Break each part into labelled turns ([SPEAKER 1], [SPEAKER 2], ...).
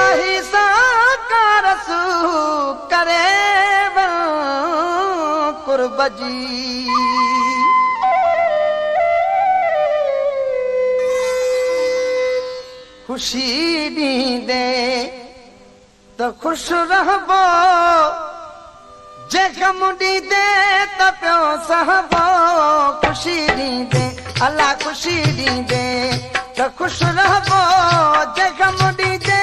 [SPEAKER 1] सही साकारस करे कुर्ब जी खुशी ॾींदे त खुश रहबो जे गम ॾींदे त पियो सहबो खुशी ॾींदे अल्लाह खुशी ॾींदे त खुश रहबो जे गम ॾींदे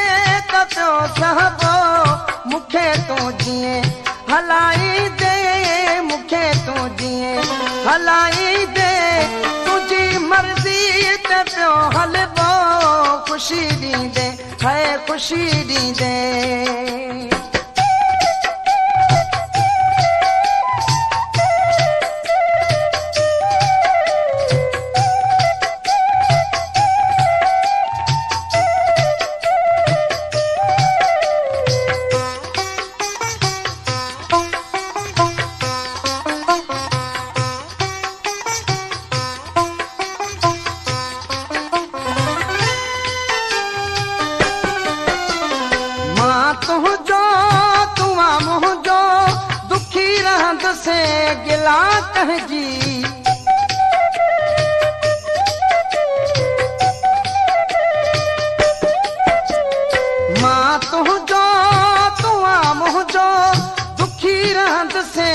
[SPEAKER 1] त पियो सहबो मूंखे तूं जीअं हलाई दे मूंखे तूं जीअं हलाई दे तुंहिंजी मर्ज़ी त पियो हलबो खुशी ॾींदे है खुशी ॾींदे से गिला कहजी मां तुझो तुआ मुझो दुखी रहंद से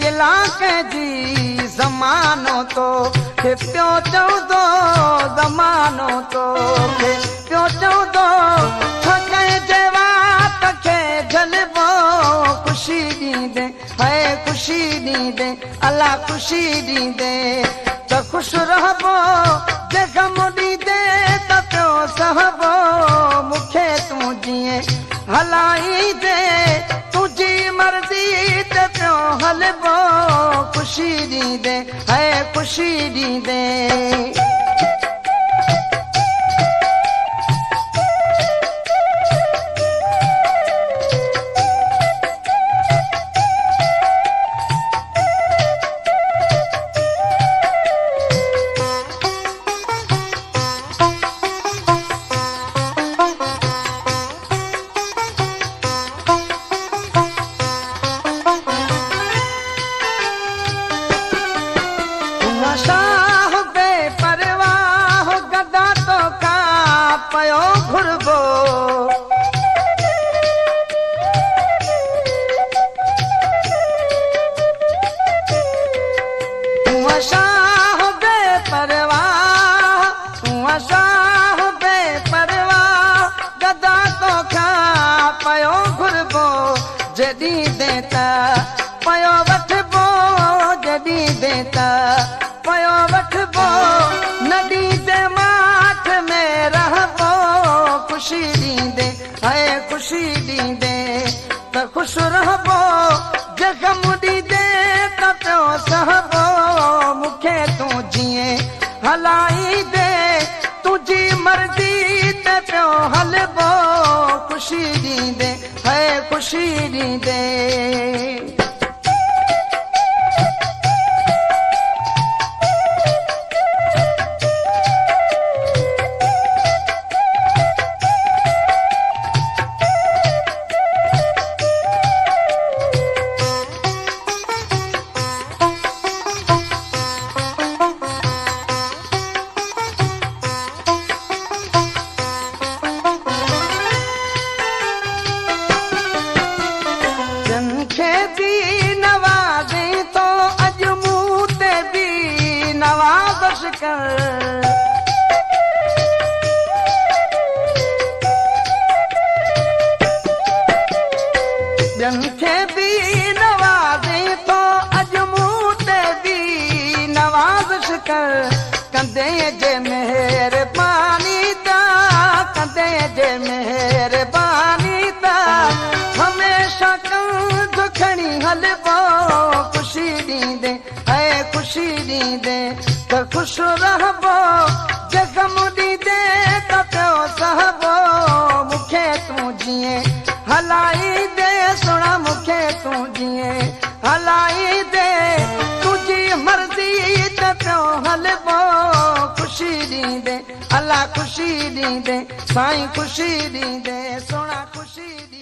[SPEAKER 1] गिला कहजी ज़मानो तो के पियो चवंदो ज़मानो तो के पियो चवंदो थके जे वात खे झलबो खुशी ॾींदे है खुशी ॾींदे अल्लाह खुशी ॾींदे त खुश रहबो जे गम ॾींदे त पियो सहबो मूंखे तूं जीअं हलाई दे तुंहिंजी मर्ज़ी त पियो हलबो खुशी ॾींदे है खुशी ॾींदे शाह बेपरवाह गदा तो का पयो घुरबो शाह बेपरवाह गदा तो का पयो घुरबो जॾहिं देता पयो वठबो जॾहिं देता पयो वठबो नदी दे माठ में रहबो खुशी ॾींदे है खुशी ॾींदे त खुश रहबो जे गम ॾींदे त पियो सहबो मूंखे तूं जीअं हलाई दे तुंहिंजी मर्ज़ी त पियो हलबो खुशी ॾींदे है खुशी ॾींदे ॿियनि खे बि नवाज़े थो अॼु मूं ते बि नवाज़िश कर कंदे जे महिरबानी ता कंदे जे महिरबानी ता हमेशा कंध खणी हलबो खुशी ॾींदे है खुशी ॾींदे त खुश रहबो जे गम ॾींदे त पियो सहबो मूंखे तूं जीअं हलाई दे सुणा मूंखे तूं जीअं हलाई दे तुंहिंजी मर्ज़ी त पियो हलबो खुशी ॾींदे अल्लाह ख़ुशी ॾींदे साईं ख़ुशी ॾींदे सोना ख़ुशी ॾींदे